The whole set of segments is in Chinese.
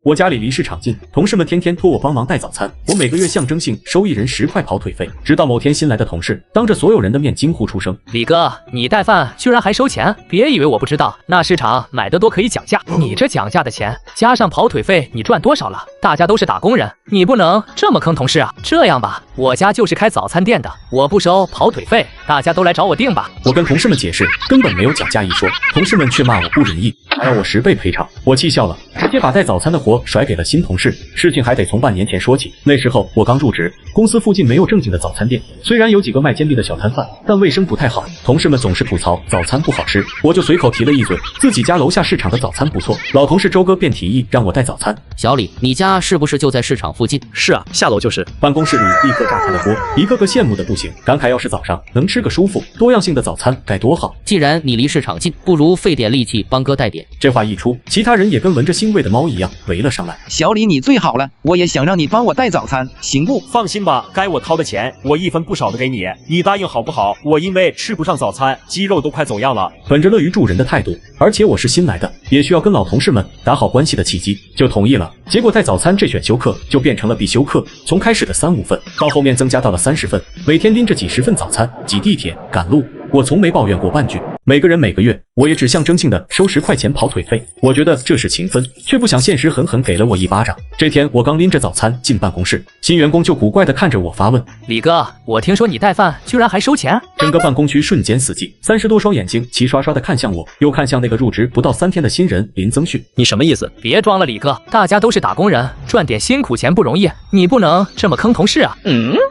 我家里离市场近，同事们天天托我帮忙带早餐，我每个月象征性收一人10块跑腿费。直到某天新来的同事当着所有人的面惊呼出声：“李哥，你带饭居然还收钱？别以为我不知道，那市场买得多可以讲价，你这讲价的钱加上跑腿费，你赚多少了？大家都是打工人，你不能这么坑同事啊！这样吧，我家就是开早餐店的，我不收跑腿费，大家都来找我订吧。”我跟同事们解释，根本没有讲价一说，同事们却骂我不仁义，还要我10倍赔偿。我气笑了，直接把带早餐的活甩给了新同事。事情还得从半年前说起，那时候我刚入职，公司附近没有正经的早餐店，虽然有几个卖煎饼的小摊贩，但卫生不太好，同事们总是吐槽早餐不好吃，我就随口提了一嘴，自己家楼下市场的早餐不错。老同事周哥便提议让我带早餐。小李，你家是不是就在市场附近？是啊，下楼就是。办公室里立刻炸开了锅，一个个羡慕的不行，感慨要是早上能吃个舒服多样性的早餐该多好。既然你离市场近，不如费点力气帮哥带点。这话一出，其他人也跟闻着腥味的猫一样围了上来。小李你最好了，我也想让你帮我带早餐，行不？放心吧，该我掏的钱我一分不少的给你，你答应好不好？我因为吃不上早餐，肌肉都快走样了。本着乐于助人的态度，而且我是新来的，也需要跟老同事们打好关系的契机，就同意了。结果带早餐这选修课就变成了必修课，从开始的3、5份，到后面增加到了30份，每天拎着几十份早餐，挤地铁、赶路，我从没抱怨过半句。每个人每个月，我也只象征性的收10块钱跑腿费，我觉得这是情分，却不想现实狠狠给了我一巴掌。这天我刚拎着早餐进办公室，新员工就古怪的看着我发问：“李哥，我听说你带饭居然还收钱？”整个办公区瞬间死寂，30多双眼睛齐刷刷的看向我，又看向那个入职不到3天的新人林增旭。你什么意思？别装了，李哥，大家都是打工人，赚点辛苦钱不容易，你不能这么坑同事啊！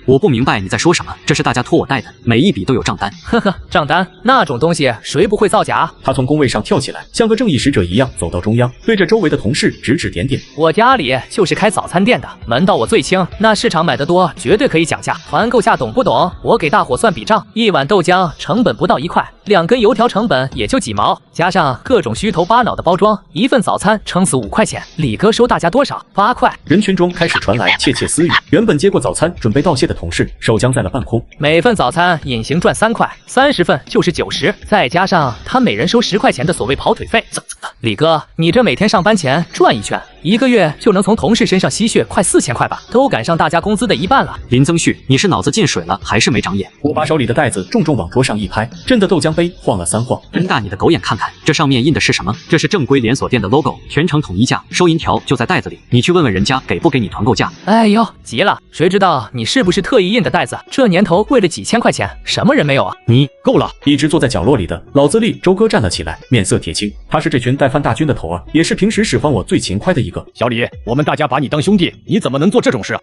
我不明白你在说什么，这是大家托我带的，每一笔都有账单。呵呵，账单那种东西谁不会造假？他从工位上跳起来，像个正义使者一样走到中央，对着周围的同事指指点点。我家里就是开早餐店的，门道我最清，那市场买得多绝对可以讲价，团购价懂不懂？我给大伙算笔账，一碗豆浆成本不到1块，2根油条成本也就几毛，加上各种虚头巴脑的包装，一份早餐撑死5块钱。李哥收大家多少？8块。人群中开始传来窃窃私语，原本接过早餐准备道谢的同事手僵在了半空。每份早餐隐形赚3块，30份就是90，再加上他每人收10块钱的所谓跑腿费，李哥，你这每天上班前转一圈，1个月就能从同事身上吸血快4000块吧，都赶上大家工资的1半了。林增旭，你是脑子进水了还是没长眼？我把手里的袋子重重往桌上一拍，震得豆浆杯晃了3晃。睁大你的狗眼看看，这上面印的是什么？这是正规连锁店的 logo， 全程统一价，收银条就在袋子里，你去问问人家给不给你团购价。哎呦，急了，谁知道你是不是特意印的袋子？这年头为了几千块钱，什么人没有啊？你够了！一直坐在角落里的老资历周哥站了起来，面色铁青。他是这群带饭大军的头儿，也是平时使唤我最勤快的一个。小李，我们大家把你当兄弟，你怎么能做这种事啊？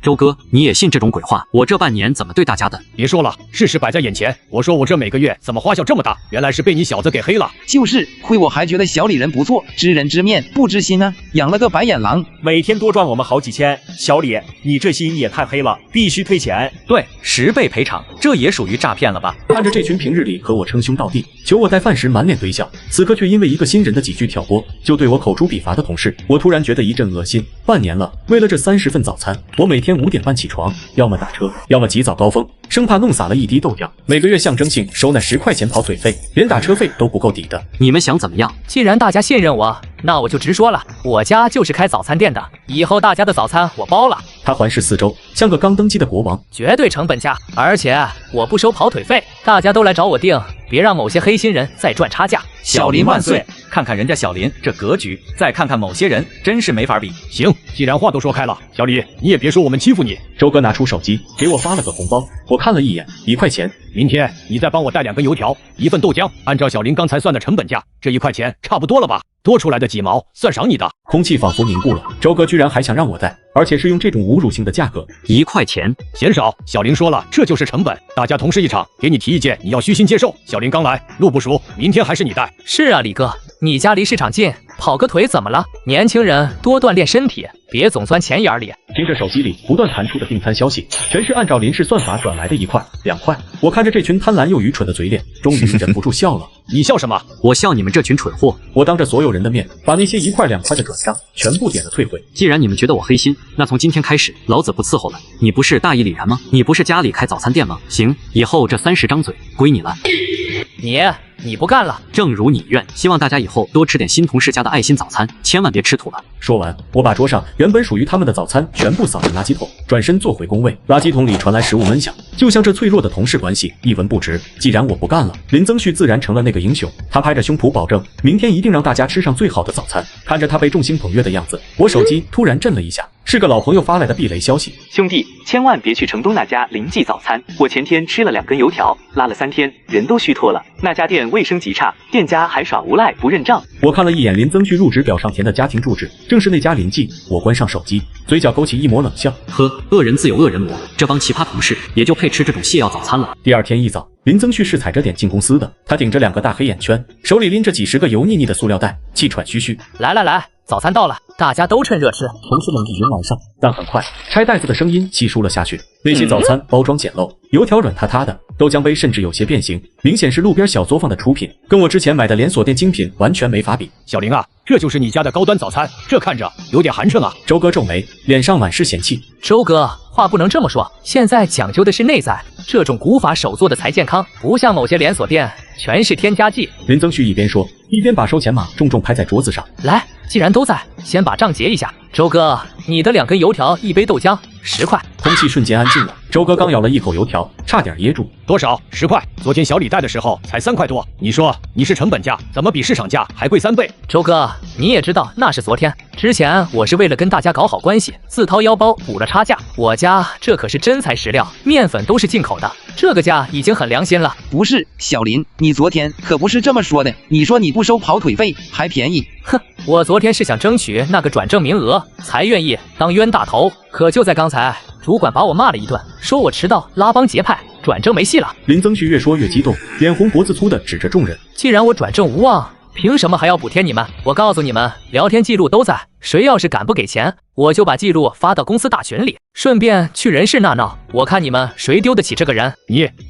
周哥，你也信这种鬼话？我这半年怎么对大家的？别说了，事实摆在眼前。我说我这每个月怎么花销这么大，原来是被你小子给黑了。就是亏我还觉得小李人不错，知人知面不知心啊，养了个白眼狼，每天多赚我们好几千。小李，你这心也太黑了，必须退钱。对，10倍赔偿，这也属于诈骗了吧？看着这群平日里和我称兄道弟，求我带饭时满脸堆笑，此刻却因为一个新人的几句挑拨，就对我口诛笔伐的同事，我突然觉得一阵恶心。半年了，为了这30份早餐，我每天5点半起床，要么打车，要么挤早高峰，生怕弄洒了一滴豆浆。每个月象征性收那10块钱跑腿费，连打车费都不够抵的。你们想怎么样？既然大家信任我，那我就直说了，我家就是开早餐店的，以后大家的早餐我包了。他环视四周，像个刚登基的国王，绝对成本价，而且我不收跑腿费，大家都来找我订，别让某些黑心人再赚差价。小林万岁！看看人家小林这格局，再看看某些人，真是没法比。行，既然话都说开了，小李，你也别说我们欺负你。周哥拿出手机给我发了个红包，我看了一眼，1块钱。明天你再帮我带2根油条，1份豆浆，按照小林刚才算的成本价，这1块钱差不多了吧？多出来的几毛算赏你的。空气仿佛凝固了，周哥居然还想让我带，而且是用这种侮辱性的价格，1块钱嫌少。小林说了，这就是成本，大家同事一场，给你提意见，你要虚心接受。小林刚来，路不熟，明天还是你带。是啊，李哥，你家离市场近，跑个腿怎么了？年轻人多锻炼身体，别总钻钱眼里。听着手机里不断弹出的订餐消息，全是按照林氏算法转来的1块、2块。我看着这群贪婪又愚蠢的嘴脸，终于忍不住笑了。你笑什么？我笑你们这群蠢货！我当着所有人的面，把那些1块、2块的转账全部点了退回。既然你们觉得我黑心，那从今天开始，老子不伺候了。你不是大义凛然吗？你不是家里开早餐店吗？行，以后这30张嘴归你了。你不干了？正如你愿，希望大家以后多吃点新同事家的爱心早餐，千万别吃土了。说完，我把桌上原本属于他们的早餐全部扫进垃圾桶，转身坐回工位。垃圾桶里传来食物闷响，就像这脆弱的同事关系一文不值。既然我不干了，林增旭自然成了那个英雄。他拍着胸脯保证，明天一定让大家吃上最好的早餐。看着他被众星捧月的样子，我手机突然震了一下，是个老朋友发来的避雷消息。兄弟，千万别去城东那家林记早餐，我前天吃了2根油条，拉了3天，人都虚脱了。那家店卫生极差，店家还耍无赖不认账。我看了一眼林增旭入职表上填的家庭住址，正是那家林记。我关上手机，嘴角勾起一抹冷笑。呵，恶人自有恶人磨，这帮奇葩同事也就配吃这种泻药早餐了。第二天一早，林增旭是踩着点进公司的，他顶着2个大黑眼圈，手里拎着几10个油腻腻的塑料袋，气喘吁吁。来，早餐到了，大家都趁热吃。同事们已经忙上，但很快拆袋子的声音稀疏了下去。那些早餐包装简陋，油条软塌塌的，豆浆杯甚至有些变形，明显是路边小作坊的出品，跟我之前买的连锁店精品完全没法比。小林啊，这就是你家的高端早餐，这看着有点寒碜啊。周哥皱眉，脸上满是嫌弃。周哥，话不能这么说，现在讲究的是内在，这种古法手做的才健康，不像某些连锁店全是添加剂。林增旭一边说，一边把收钱码重重拍在桌子上。来，既然都在，先把账结一下。周哥，你的2根油条，1杯豆浆，10块。空气瞬间安静了。周哥刚咬了一口油条，差点噎住。多少？10块。昨天小李带的时候才3块多，你说你是成本价，怎么比市场价还贵3倍？周哥，你也知道那是昨天，之前我是为了跟大家搞好关系，自掏腰包补了差价。我家这可是真材实料，面粉都是进口的，这个价已经很良心了。不是，小林，你昨天可不是这么说的，你说你不收跑腿费还便宜。哼，我昨天是想争取那个转正名额，才愿意当冤大头。可就在刚才，主管把我骂了一顿，说我迟到拉帮结派，转正没戏了。林增旭越说越激动，脸红脖子粗的指着众人。既然我转正无望，凭什么还要补贴你们？我告诉你们，聊天记录都在，谁要是敢不给钱，我就把记录发到公司大群里，顺便去人事那闹。我看你们谁丢得起这个人？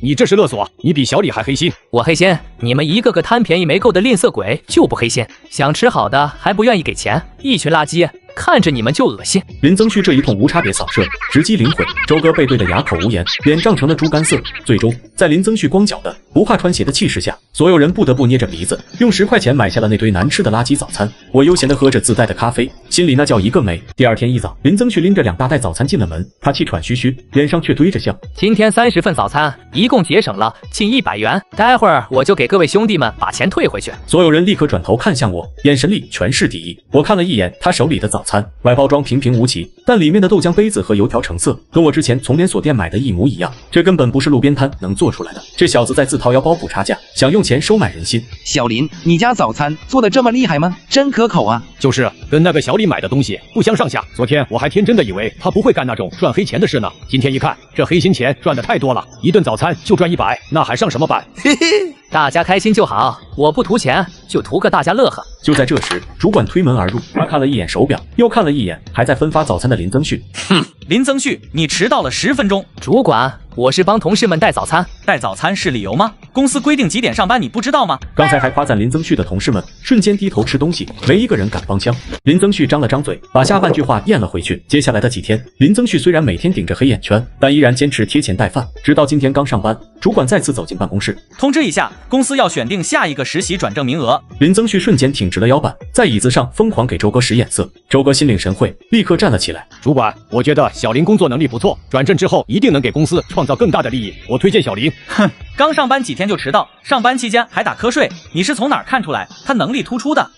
你这是勒索，你比小李还黑心。我黑心？你们一个个贪便宜没够的吝啬鬼就不黑心，想吃好的还不愿意给钱，一群垃圾。看着你们就恶心。林增旭这一通无差别扫射，直击灵魂。周哥被对得哑口无言，脸涨成了猪肝色。最终，在林增旭光脚的不怕穿鞋的气势下，所有人不得不捏着鼻子，用10块钱买下了那堆难吃的垃圾早餐。我悠闲地喝着自带的咖啡，心里那叫一个美。第二天一早，林增旭拎着2大袋早餐进了门，他气喘吁吁，脸上却堆着笑。今天30份早餐，一共节省了近100元，待会儿我就给各位兄弟们把钱退回去。所有人立刻转头看向我，眼神里全是敌意。我看了一眼他手里的早餐，外包装平平无奇，但里面的豆浆杯子和油条成色跟我之前从连锁店买的一模一样，这根本不是路边摊能做出来的。这小子在自掏腰包补差价，想用钱收买人心。小林，你家早餐做的这么厉害吗？真可口啊！就是跟那个小李买的东西不相上下。昨天我还天真的以为他不会干那种赚黑钱的事呢，今天一看，这黑心钱赚的太多了，一顿早餐就赚100，那还上什么班？嘿嘿，大家开心就好，我不图钱，就图个大家乐呵。就在这时，主管推门而入，他看了一眼手表，又看了一眼还在分发早餐的林增旭。哼，林增旭，你迟到了10分钟。主管，我是帮同事们带早餐。带早餐是理由吗？公司规定几点上班，你不知道吗？刚才还夸赞林增旭的同事们瞬间低头吃东西，没一个人敢帮腔。林增旭张了张嘴，把下半句话咽了回去。接下来的几天，林增旭虽然每天顶着黑眼圈，但依然坚持贴钱带饭。直到今天刚上班，主管再次走进办公室，通知一下，公司要选定下一个实习转正名额。林增旭瞬间挺直了腰板，在椅子上疯狂给周哥使眼色。周哥心领神会，立刻站了起来。主管，我觉得小林工作能力不错，转正之后一定能给公司创造更大的利益，我推荐小林。哼，刚上班几天就迟到，上班期间还打瞌睡，你是从哪儿看出来他能力突出的？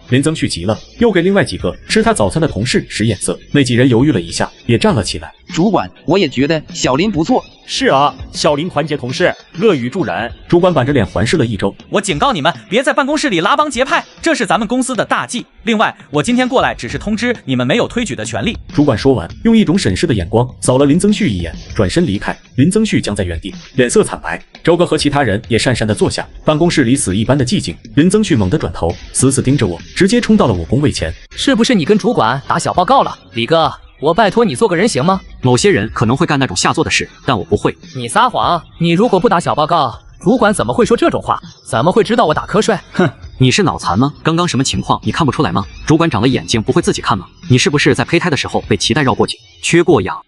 林增旭急了，又给另外几个吃他早餐的同事使眼色。那几人犹豫了一下，也站了起来。主管，我也觉得小林不错。是啊，小林团结同事，乐于助人。主管板着脸环视了一周。我警告你们，别在办公室里拉帮结派，这是咱们公司的大忌。另外，我今天过来只是通知你们没有推举的权利。主管说完，用一种审视的眼光扫了林增旭一眼，转身离开。林增旭僵在原地，脸色惨白。周哥和其他人也讪讪地坐下，办公室里死一般的寂静。林增旭猛地转头，死死盯着我，直接冲到了我工位前。是不是你跟主管打小报告了，李哥？我拜托你做个人行吗？某些人可能会干那种下作的事，但我不会。你撒谎！你如果不打小报告，主管怎么会说这种话？怎么会知道我打瞌睡？哼，你是脑残吗？刚刚什么情况你看不出来吗？主管长了眼睛不会自己看吗？你是不是在胚胎的时候被脐带绕过颈，缺过氧？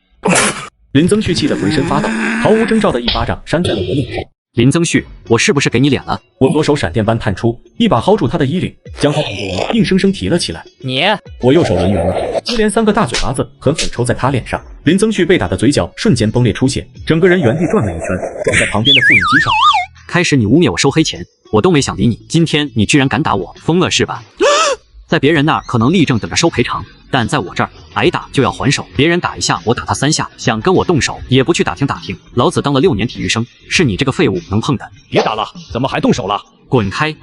林增旭气得浑身发抖，毫无征兆的一巴掌扇在了我脸上。林增旭，我是不是给你脸了？我左手闪电般探出，一把薅住他的衣领，将他捧过硬生生提了起来。你，我右手抡圆了，接连3个大嘴巴子狠狠抽在他脸上。林增旭被打的嘴角瞬间崩裂出血，整个人原地转了一圈，撞在旁边的复印机上。开始你污蔑我收黑钱，我都没想理你，今天你居然敢打我，疯了是吧？在别人那儿可能立正等着收赔偿，但在我这儿挨打就要还手，别人打1下我打他3下，想跟我动手也不去打听打听，老子当了6年体育生，是你这个废物能碰的？别打了，怎么还动手了？滚开！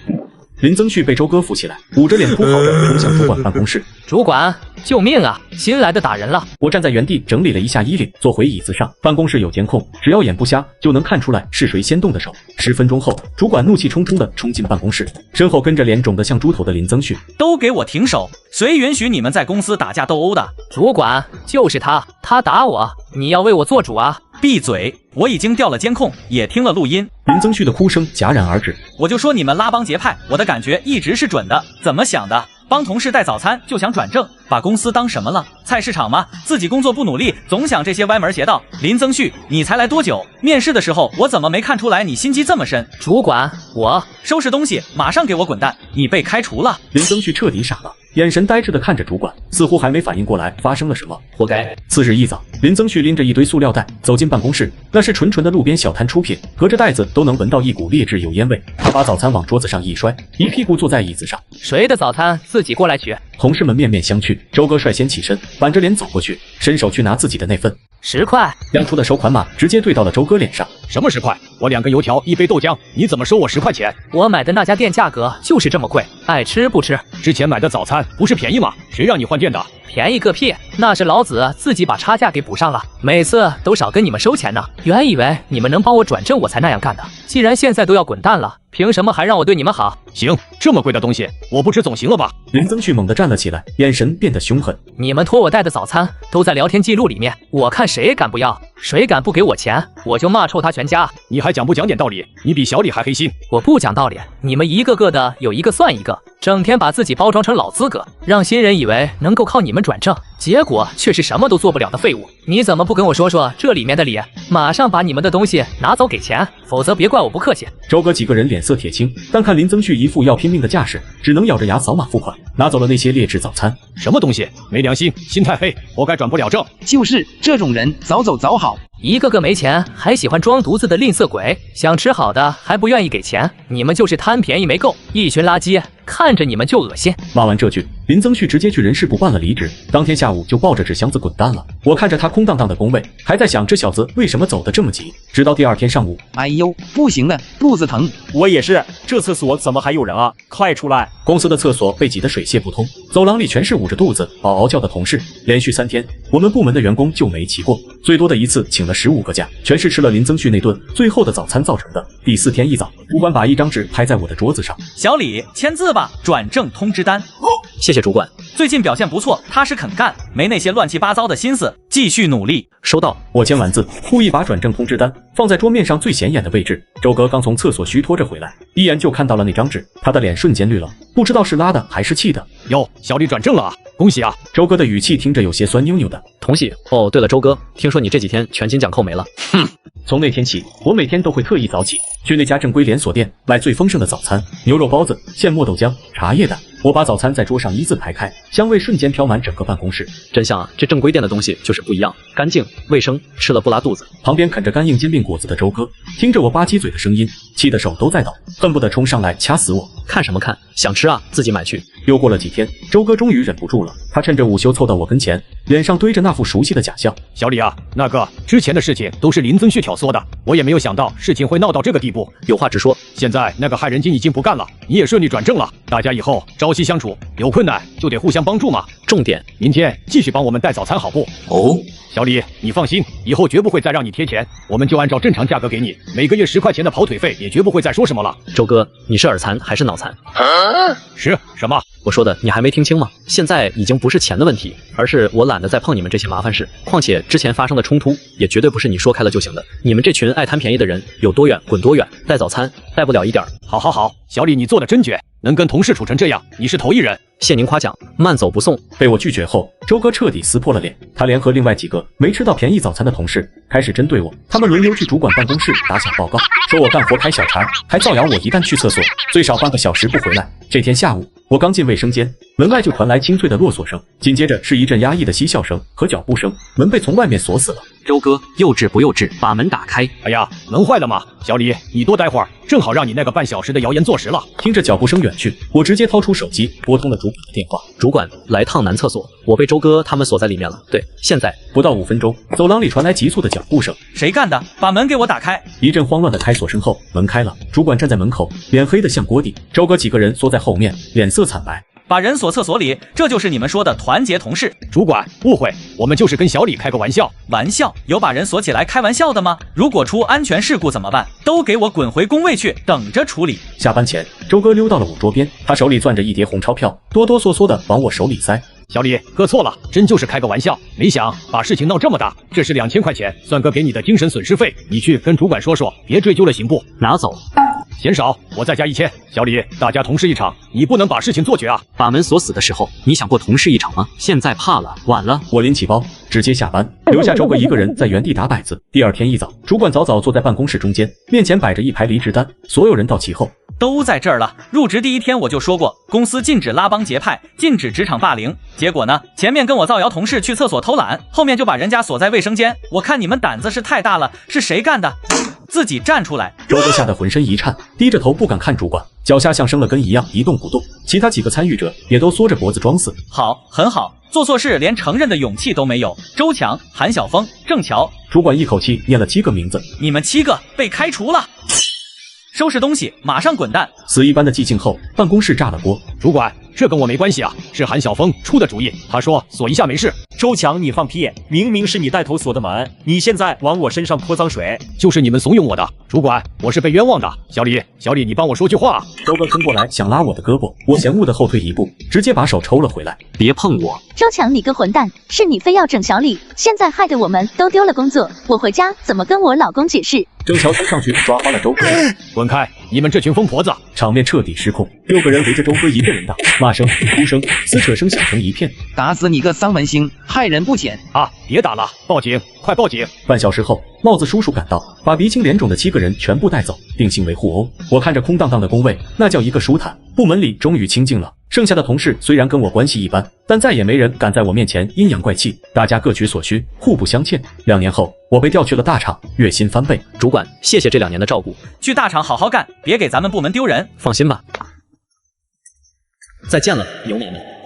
林增旭被周哥扶起来，捂着脸哭嚎着冲向主管办公室。主管，救命啊！新来的打人了！我站在原地整理了一下衣领，坐回椅子上。办公室有监控，只要眼不瞎就能看出来是谁先动的手。10分钟后，主管怒气冲冲地冲进办公室，身后跟着脸肿得像猪头的林增旭。都给我停手！谁允许你们在公司打架斗殴的？主管，就是他打我，你要为我做主啊！闭嘴！我已经调了监控，也听了录音。林增旭的哭声戛然而止。我就说你们拉帮结派，我的感觉一直是准的。怎么想的？帮同事带早餐就想转正，把公司当什么了？菜市场吗？自己工作不努力，总想这些歪门邪道。林增旭，你才来多久？面试的时候我怎么没看出来你心机这么深？主管，我收拾东西，马上给我滚蛋！你被开除了。林增旭彻底傻了，眼神呆滞地看着主管，似乎还没反应过来发生了什么。活该。次日一早，林增旭拎着一堆塑料袋走进办公室，那是纯纯的路边小摊出品，隔着袋子都能闻到一股劣质油烟味。他把早餐往桌子上一摔，一屁股坐在椅子上。谁的早餐自己过来取。同事们面面相觑，周哥率先起身，板着脸走过去，伸手去拿自己的那份10块，亮出的收款码直接对到了周哥脸上。什么10块？我2个油条1杯豆浆，你怎么收我10块钱？我买的那家店价格就是这么贵，爱吃不吃。之前买的早餐不是便宜吗？谁让你换店的？便宜个屁！那是老子自己把差价给补上了，每次都少跟你们收钱呢。原以为你们能帮我转正，我才那样干的。既然现在都要滚蛋了，凭什么还让我对你们好？行，这么贵的东西我不吃总行了吧？林增旭猛地站了起来，眼神变得凶狠。你们托我带的早餐都在聊天记录里面，我看谁敢不要，谁敢不给我钱，我就骂臭他全家。你还讲不讲点道理？你比小李还黑心。我不讲道理，你们一个个的有一个算一个，整天把自己包装成老资格，让新人以为能够靠你们转正，结果却是什么都做不了的废物。你怎么不跟我说说这里面的理？马上把你们的东西拿走给钱，否则别怪我不客气。周哥几个人脸色铁青，但看林增旭一副要拼命的架势，只能咬着牙扫码付款，拿走了那些劣质早餐。什么东西？没良心，心太黑，活该转不了正。就是这种人，早走早好。一个个没钱还喜欢装犊子的吝啬鬼，想吃好的还不愿意给钱，你们就是贪便宜没够，一群垃圾，看着你们就恶心。骂完这句，林增旭直接去人事部办了离职，当天下午就抱着纸箱子滚蛋了。我看着他空荡荡的工位，还在想这小子为什么走得这么急，直到第2天上午，哎呦，不行了，肚子疼。我也是，这厕所怎么还有人啊？快出来！公司的厕所被挤得水泄不通，走廊里全是捂着肚子嗷嗷叫的同事。连续3天，我们部门的员工就没齐过，最多的一次请了15个假，全是吃了林增旭那顿最后的早餐造成的。第4天一早，主管把一张纸拍在我的桌子上，小李签字吧，转正通知单。谢谢主管，最近表现不错，踏实肯干，没那些乱七八糟的心思，继续努力。收到。我签完字，故意把转正通知单放在桌面上最显眼的位置。周哥刚从厕所虚脱着回来，一眼就看到了那张纸，他的脸瞬间绿了，不知道是拉的还是气的。哟，小李转正了啊，恭喜啊！周哥的语气听着有些酸溜溜的。同喜。哦，对了，周哥，听说你这几天全勤奖扣没了。哼。从那天起，我每天都会特意早起，去那家正规连锁店买最丰盛的早餐，牛肉包子、现磨豆浆、茶叶蛋。我把早餐在桌上一字排开，香味瞬间飘满整个办公室。真香啊！这正规店的东西就是不一样，干净、卫生，吃了不拉肚子。旁边啃着干硬煎饼果子的周哥，听着我吧唧嘴的声音，气得手都在抖，恨不得冲上来掐死我。看什么看？想吃啊，自己买去。又过了几天，周哥终于忍不住了，他趁着午休凑到我跟前，脸上堆着那副熟悉的假笑。小李啊，那个之前的事情都是林增旭挑唆的，我也没有想到事情会闹到这个地步。有话直说。现在那个害人精已经不干了，你也顺利转正了，大家以后朝夕相处，有困难就得互相帮助嘛。重点，明天继续帮我们带早餐好不？哦，小李，你放心，以后绝不会再让你贴钱，我们就按照正常价格给你，每个月10块钱的跑腿费也绝不会再说什么了。周哥，你是耳残还是脑残？是什么？我说的你还没听清吗？现在已经不是钱的问题，而是我懒得再碰你们这些麻烦事。况且之前发生的冲突也绝对不是你说开了就行的。你们这群爱贪便宜的人，有多远滚多远，带早餐带不了一点儿。好，小李你做的真绝。能跟同事处成这样，你是头一人。谢您夸奖，慢走不送。被我拒绝后，周哥彻底撕破了脸。他联合另外几个没吃到便宜早餐的同事，开始针对我。他们轮流去主管办公室打小报告，说我干活开小差，还造谣我一旦去厕所，最少半个小时不回来。这天下午，我刚进卫生间，门外就传来清脆的啰嗦声，紧接着是一阵压抑的嬉笑声和脚步声，门被从外面锁死了。周哥，幼稚不幼稚？把门打开！哎呀，门坏了吗？小李，你多待会儿，正好让你那个半小时的谣言坐实了。听着脚步声远去，我直接掏出手机拨通了主管的电话。主管，来趟男厕所，我被周哥他们锁在里面了。对，现在不到5分钟，走廊里传来急促的脚步声。谁干的？把门给我打开！一阵慌乱的开锁声后，门开了，主管站在门口，脸黑得像锅底。周哥几个人缩在后面，脸色惨白。把人锁厕所里，这就是你们说的团结同事？主管，误会，我们就是跟小李开个玩笑。玩笑？有把人锁起来开玩笑的吗？如果出安全事故怎么办？都给我滚回工位去，等着处理。下班前，周哥溜到了我桌边，他手里攥着一叠红钞票，哆哆嗦嗦的往我手里塞。小李，哥错了，真就是开个玩笑，没想把事情闹这么大。这是2000块钱，算哥给你的精神损失费，你去跟主管说说，别追究了，行不？拿走。嫌少，我再加1000。小李，大家同事一场，你不能把事情做绝啊！把门锁死的时候，你想过同事一场吗？现在怕了，晚了。我拎起包，直接下班，留下周哥一个人在原地打摆子。第二天一早，主管早早坐在办公室中间，面前摆着一排离职单，所有人到齐后。都在这儿了。入职第一天我就说过，公司禁止拉帮结派，禁止职场霸凌。结果呢，前面跟我造谣同事去厕所偷懒，后面就把人家锁在卫生间。我看你们胆子是太大了，是谁干的？自己站出来！周哥吓得浑身一颤，低着头不敢看主管，脚下像生了根一样一动不动。其他几个参与者也都缩着脖子装死。好，很好，做错事连承认的勇气都没有。周强、韩晓峰、郑乔。主管一口气念了7个名字，你们7个被开除了。收拾东西，马上滚蛋！死一般的寂静后，办公室炸了锅。主管，这跟我没关系啊，是韩晓峰出的主意。他说锁一下没事。周强，你放屁！明明是你带头锁的门，你现在往我身上泼脏水，就是你们怂恿我的。主管，我是被冤枉的。小李，你帮我说句话。周哥跟过来想拉我的胳膊，我嫌恶的后退一步，直接把手抽了回来。别碰我！周强，你个混蛋！是你非要整小李，现在害得我们都丢了工作，我回家怎么跟我老公解释？郑乔冲上去抓花了周哥，滚开！你们这群疯婆子！场面彻底失控，6个人围着周哥一个人打，骂声、哭声、撕扯声响成一片。打死你个丧门星，害人不浅啊！别打了，报警，快报警！半小时后，帽子叔叔赶到，把鼻青脸肿的7个人全部带走，定性为互殴。我看着空荡荡的工位，那叫一个舒坦。部门里终于清静了，剩下的同事虽然跟我关系一般，但再也没人敢在我面前阴阳怪气，大家各取所需，互不相欠。2年后，我被调去了大厂，月薪翻倍。主管，谢谢这2年的照顾。去大厂好好干，别给咱们部门丢人。放心吧。再见了，牛马们。